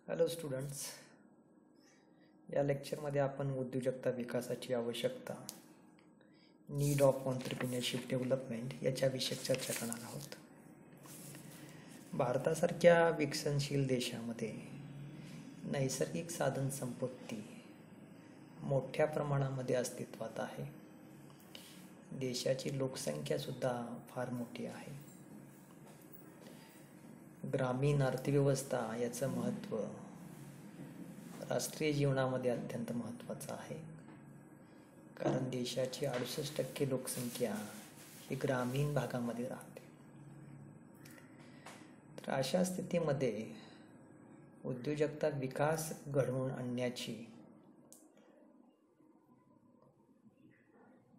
Hello students, या लेक्चरमध्ये आपण उद्योजकता विकासाची आवश्यकता, नीड ऑफ ऑन्ट्रप्रिनरशिप डेव्हलपमेंट याच्याविषयी चर्चा करणार आहोत. भारतासारख्या विकसनशील देशामध्ये नैसर्गिक साधन संपत्ती मोठ्या प्रमाणामध्ये अस्तित्वात आहे. देशाची लोकसंख्यासुद्धा फार मोठी आहे. ग्रामीण अर्थव्यवस्था याचं महत्त्व राष्ट्रीय जीवनामध्ये अत्यंत महत्त्वाचं आहे, कारण देशाची 68% लोकसंख्या ही ग्रामीण भागामध्ये राहते. तर अशा स्थितीमध्ये उद्योजकता विकास घडवून आणण्याची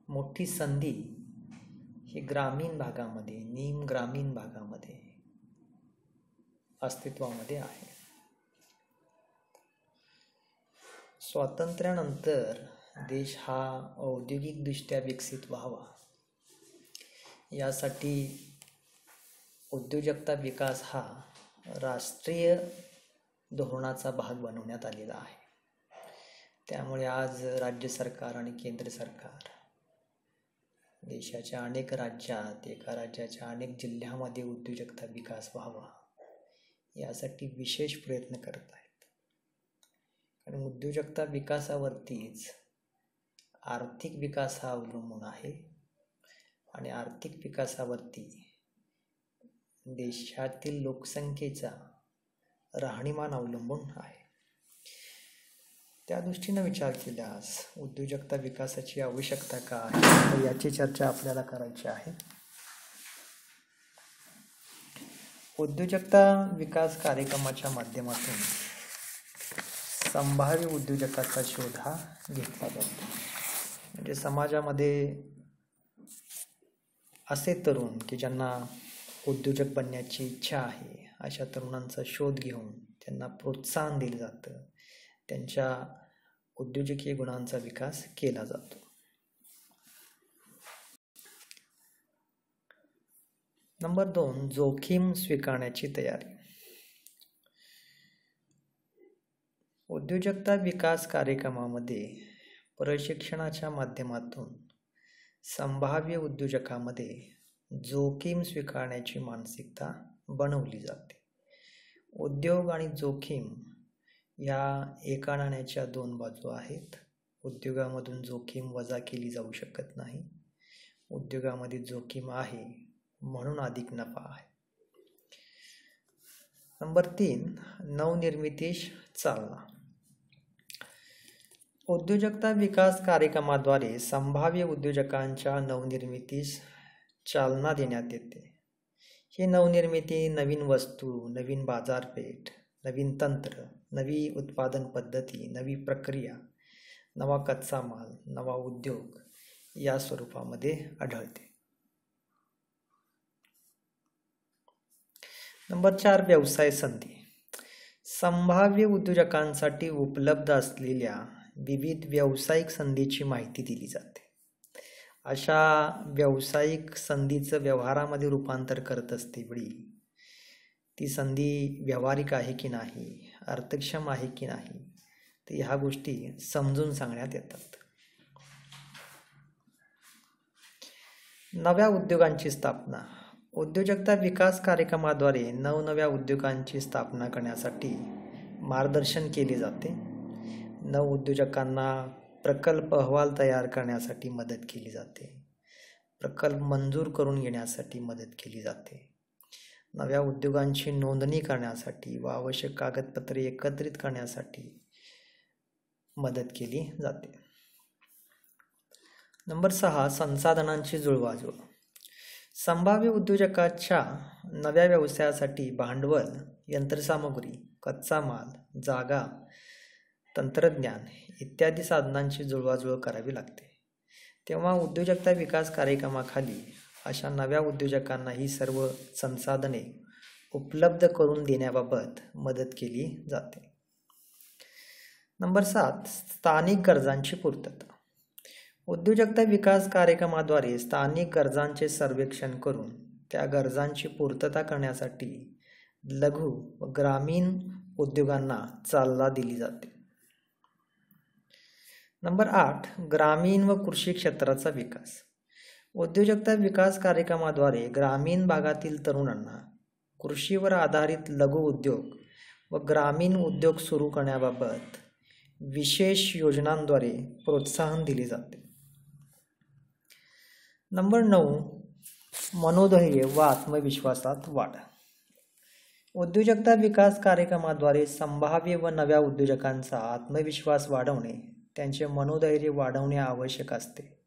मोठी संधी ही ग्रामीण भागामध्ये, ग्रामीण भागामध्ये अस्तित्वामध्ये आहे. स्वातंत्र्यानंतर देश हा औद्योगिकदृष्ट्या विकसित व्हावा यासाठी उद्योजकता विकास हा राष्ट्रीय धोरणाचा भाग बनवण्यात आलेला आहे. त्यामुळे आज राज्य सरकार आणि केंद्र सरकार देशाच्या अनेक राज्यात, एका राज्याच्या अनेक जिल्ह्यामध्ये उद्योजकता विकास व्हावा यासाठी विशेष प्रयत्न करत आहेत. कारण उद्योजकता विकासावरतीच आर्थिक विकास हा अवलंबून आहे आणि आर्थिक विकासावरती देशातील लोकसंख्येचा राहणीमान अवलंबून आहे. त्या दृष्टीने विचार केल्यास उद्योजकता विकासाची आवश्यकता का आहे याची चर्चा आपल्याला करायची आहे. उद्योजकता विकास कार्यक्रमाच्या माध्यमातून संभाव्य उद्योजकाचा शोध हा घेतला जातो. म्हणजे समाजामध्ये असे तरुण की ज्यांना उद्योजक बनण्याची इच्छा आहे, अशा तरुणांचा शोध घेऊन त्यांना प्रोत्साहन दिलं जातं. त्यांच्या उद्योजकीय गुणांचा विकास केला जातो. नंबर 2, जोखीम स्वीकारण्याची तयारी. उद्योजकता विकास कार्यक्रमामध्ये प्रशिक्षणाच्या माध्यमातून संभाव्य उद्योजकामध्ये जोखीम स्वीकारण्याची मानसिकता बनवली जाते. उद्योग आणि जोखीम या एका नाण्याच्या 2 बाजू आहेत. उद्योगामधून जोखीम वजा केली जाऊ शकत नाही. उद्योगामध्ये जोखीम आहे म्हणून अधिक नफा आहे. नंबर 3, नवनिर्मितीस चालना. उद्योजकता विकास कार्यक्रमाद्वारे संभाव्य उद्योजकांच्या नवनिर्मितीस चालना देण्यात येते. ही नवनिर्मिती नवीन वस्तू, नवीन बाजारपेठ, नवीन तंत्र, नवी उत्पादन पद्धती, नवी प्रक्रिया, नवा कच्चा माल, नवा उद्योग या स्वरूपामध्ये आढळते. नंबर 4, व्यवसाय संधी. संभाव्य उद्योजकांसाठी उपलब्ध असलेल्या विविध व्यावसायिक संधीची माहिती दिली जाते. अशा व्यावसायिक संधीचं व्यवहारामध्ये रूपांतर करत असतेवेळी ती संधी व्यावहारिक आहे की नाही, अर्थक्षम आहे की नाही, तर ह्या गोष्टी समजून सांगण्यात येतात. नव्या उद्योगांची स्थापना. उद्योजकता विकास कार्यक्रमाद्वारे नवनव्या उद्योगांची स्थापना करण्यासाठी मार्गदर्शन केले जाते. नव उद्योजकांना प्रकल्प अहवाल तयार करण्यासाठी मदत केली जाते. प्रकल्प मंजूर करून घेण्यासाठी मदत केली जाते. नव्या उद्योगांची नोंदणी करण्यासाठी व आवश्यक कागदपत्रे एकत्रित करण्यासाठी मदत केली जाते. नंबर 6, संसाधनांची जुळवाजुळव. संभाव्य उद्योजकाच्या नव्या व्यवसायासाठी भांडवल, यंत्रसामुग्री, कच्चा माल, जागा, तंत्रज्ञान इत्यादी साधनांची जुळवाजुळव करावी लागते. तेव्हा उद्योजकता विकास कार्यक्रमाखाली अशा नव्या उद्योजकांना ही सर्व संसाधने उपलब्ध करून देण्याबाबत मदत केली जाते. नंबर 7, स्थानिक गरजांची पूर्तता. उद्योजकता विकास कार्यक्रमाद्वारे स्थानिक गरजांचे सर्वेक्षण करून त्या गरजांची पूर्तता करण्यासाठी लघु व ग्रामीण उद्योगांना चालना दिली जाते. नंबर 8, ग्रामीण व कृषी क्षेत्राचा विकास. उद्योजकता विकास कार्यक्रमाद्वारे ग्रामीण भागातील तरुणांना कृषीवर आधारित लघु उद्योग व ग्रामीण उद्योग सुरू करण्याबाबत विशेष योजनांद्वारे प्रोत्साहन दिले जाते. नंबर 9, मनोधैर्य व आत्मविश्वासात वाढ. उद्योजकता विकास कार्यक्रमाद्वारे संभाव्य व नव्या उद्योजकांचा आत्मविश्वास वाढवणे, त्यांचे मनोधैर्य वाढवणे आवश्यक असते.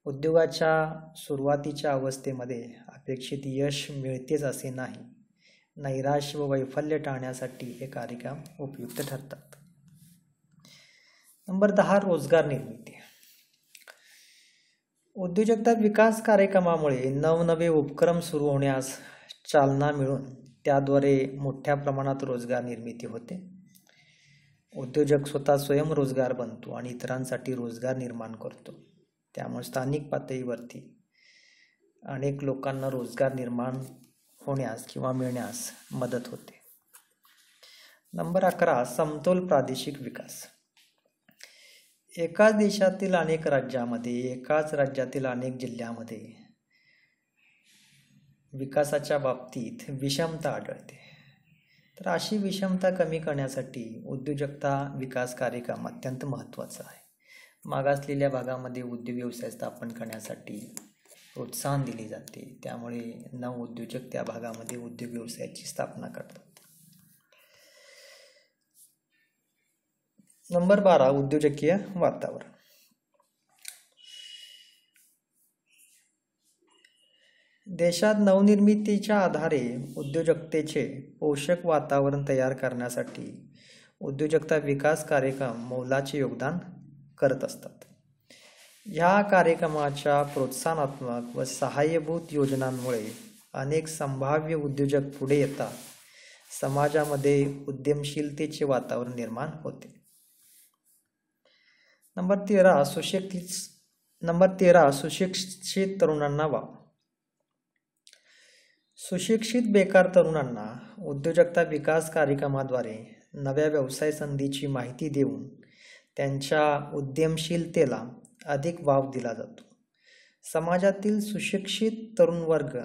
उद्योगाच्या सुरुवातीच्या अवस्थेमध्ये अपेक्षित यश मिळतेच असे नाही. नैराश्य व वैफल्य टाळण्यासाठी हे कार्यक्रम उपयुक्त ठरतात. नंबर 10, रोजगार निर्मिती. उद्योजकता विकास कार्यक्रमामुळे नवनवे उपक्रम सुरू होण्यास चालना मिळून त्याद्वारे मोठ्या प्रमाणात रोजगार निर्मिती होते. उद्योजक स्वतः स्वयंरोजगार बनतो आणि इतरांसाठी रोजगार निर्माण करतो. त्यामुळे स्थानिक पातळीवरती अनेक लोकांना रोजगार निर्माण होण्यास किंवा मिळण्यास मदत होते. नंबर 11, समतोल प्रादेशिक विकास. एकाच देशातील अनेक राज्यामध्ये, एकाच राज्यातील अनेक जिल्ह्यामध्ये विकासाच्या बाबतीत विषमता आढळते. तर अशी विषमता कमी करण्यासाठी उद्योजकता विकास कार्यक्रम अत्यंत महत्त्वाचा आहे. मागासलेल्या भागामध्ये उद्योग व्यवसाय स्थापन करण्यासाठी प्रोत्साहन दिले जाते. त्यामुळे नवउद्योजक त्या भागामध्ये उद्योग व्यवसायाची स्थापना करतात. नंबर 12, उद्योजकीय वातावरण. देशात नवनिर्मितीच्या आधारे उद्योजकतेचे पोषक वातावरण तयार करण्यासाठी उद्योजकता विकास कार्यक्रम मोलाचे योगदान करत असतात. या कार्यक्रमाच्या प्रोत्साहनात्मक व सहाय्यभूत योजनांमुळे अनेक संभाव्य उद्योजक पुढे येतात. समाजामध्ये उद्यमशीलतेचे वातावरण निर्माण होते. नंबर 13, सुशिक्षित तरुणांना वाव. सुशिक्षित बेकार तरुणांना उद्योजकता विकास कार्यक्रमाद्वारे नव्या व्यवसाय संधीची माहिती देऊन त्यांच्या उद्यमशीलतेला अधिक वाव दिला जातो. समाजातील सुशिक्षित तरुण वर्ग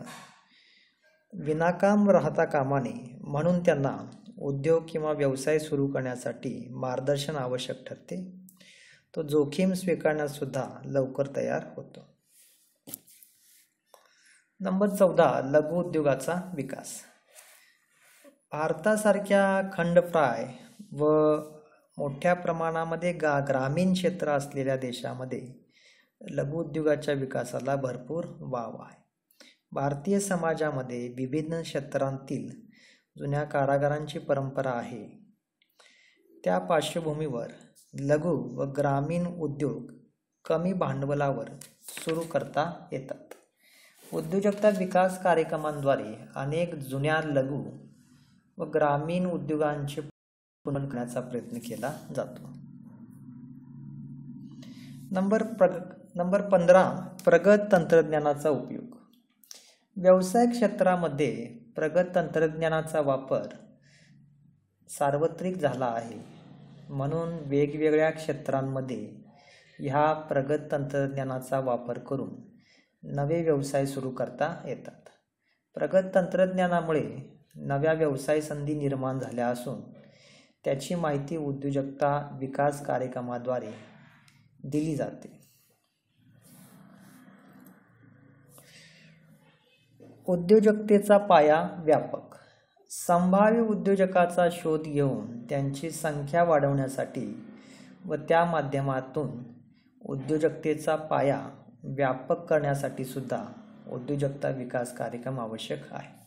विनाकाम राहता कामा नये, म्हणून त्यांना उद्योग किंवा व्यवसाय सुरू करण्यासाठी मार्गदर्शन आवश्यक ठरते. तो जोखीम स्वीकारण्यास सुद्धा लवकर तयार होतो. नंबर 14, लघु उद्योगाचा विकास. भारतासारख्या खंडप्राय व मोठ्या प्रमाणामध्ये ग्रामीण क्षेत्र असलेल्या देशामध्ये लघु उद्योगाच्या विकासाला भरपूर वाव आहे. भारतीय समाजामध्ये विविध क्षेत्रांतील जुन्या कारागिरांची परंपरा आहे. त्या पार्श्वभूमीवर लघु व ग्रामीण उद्योग कमी भांडवलावर सुरू करता येतात. उद्योजकता विकास कार्यक्रमांद्वारे अनेक जुन्या लघु व ग्रामीण उद्योगांचे पुनर्जीवन करण्याचा प्रयत्न केला जातो. नंबर 15, प्रगत तंत्रज्ञानाचा उपयोग. व्यवसाय क्षेत्रामध्ये प्रगत तंत्रज्ञानाचा वापर सार्वत्रिक झाला आहे. म्हणून वेगवेगळ्या क्षेत्रांमध्ये ह्या प्रगत तंत्रज्ञानाचा वापर करून नवे व्यवसाय सुरू करता येतात. प्रगत तंत्रज्ञानामुळे नव्या व्यवसाय संधी निर्माण झाल्या असून त्याची माहिती उद्योजकता विकास कार्यक्रमाद्वारे दिली जाते. उद्योजकतेचा पाया व्यापक. संभाव्य उद्योजकाचा शोध घेऊन त्यांची संख्या वाढवण्यासाठी व त्या माध्यमातून उद्योजकतेचा पाया व्यापक करण्यासाठी सुद्धा उद्योजकता विकास कार्यक्रम आवश्यक आहे.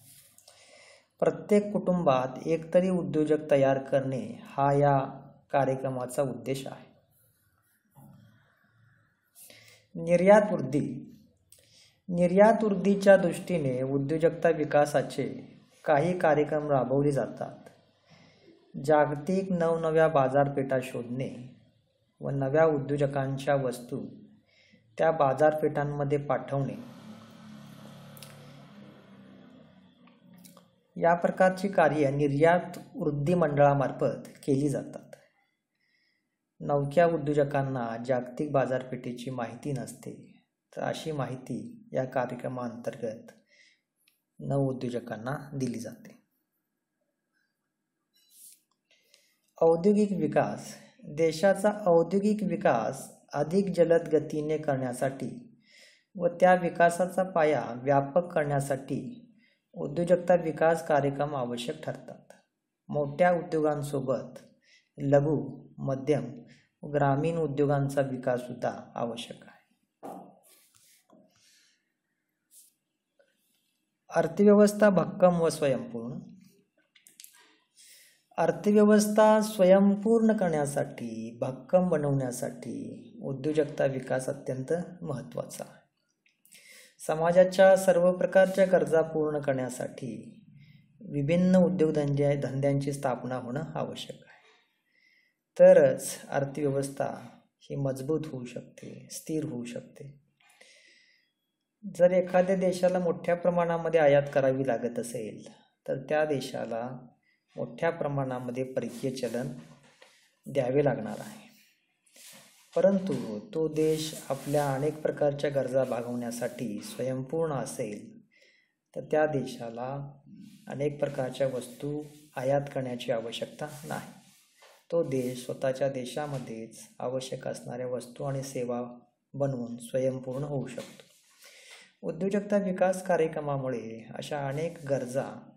प्रत्येक कुटुंबात एकतरी उद्योजक तयार करणे हा या कार्यक्रमाचा उद्देश आहे. निर्यात वृद्धी. निर्यात वृद्धीच्या दृष्टीने उद्योजकता विकासाचे काही कार्यक्रम राबवले जातात. जागतिक नवनव्या बाजारपेठा शोधणे व नव्या उद्योजकांच्या वस्तू त्या बाजारपेठांमध्ये पाठवणे, या प्रकारची कार्य निर्यात वृद्धी मंडळामार्फत केली जातात. नवख्या उद्योजकांना जागतिक बाजारपेठेची माहिती नसते, तर अशी माहिती या कार्यक्रमाअंतर्गत नवउद्योजकांना दिली जाते. औद्योगिक विकास. देशाचा औद्योगिक विकास अधिक जलद गतीने करण्यासाठी व त्या विकासाचा पाया व्यापक करण्यासाठी उद्योजकता विकास कार्यक्रम आवश्यक ठरतात. मोठ्या उद्योगांसोबत लघु, मध्यम व ग्रामीण उद्योगांचा विकास सुद्धा आवश्यक आहे. अर्थव्यवस्था भक्कम व स्वयंपूर्ण. अर्थव्यवस्था स्वयंपूर्ण करण्यासाठी, भक्कम बनवण्यासाठी उद्योजकता विकास अत्यंत महत्त्वाचा आहे. समाजाच्या सर्व प्रकारच्या गरजा पूर्ण करण्यासाठी विभिन्न उद्योगधंद्यांची स्थापना होणं आवश्यक आहे. तरच अर्थव्यवस्था ही मजबूत होऊ शकते, स्थिर होऊ शकते. जर एखाद्या देशाला मोठ्या प्रमाणामध्ये आयात करावी लागत असेल तर त्या देशाला मोठ्या प्रमाणामध्ये परकीय चलन द्यावे लागणार आहे. परंतु तो देश आपल्या अनेक प्रकारच्या गरजा भागवण्यासाठी स्वयंपूर्ण असेल तर त्या देशाला अनेक प्रकारच्या वस्तू आयात करण्याची आवश्यकता नाही. तो देश स्वतःच्या देशामध्येच आवश्यक असणाऱ्या वस्तू आणि सेवा बनवून स्वयंपूर्ण होऊ शकतो. उद्योजकता विकास कार्यक्रमामुळे अशा अनेक गरजा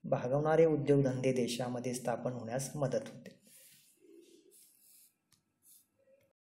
भागवणारे उद्योगधंदे देशामध्ये स्थापन होण्यास मदत होते.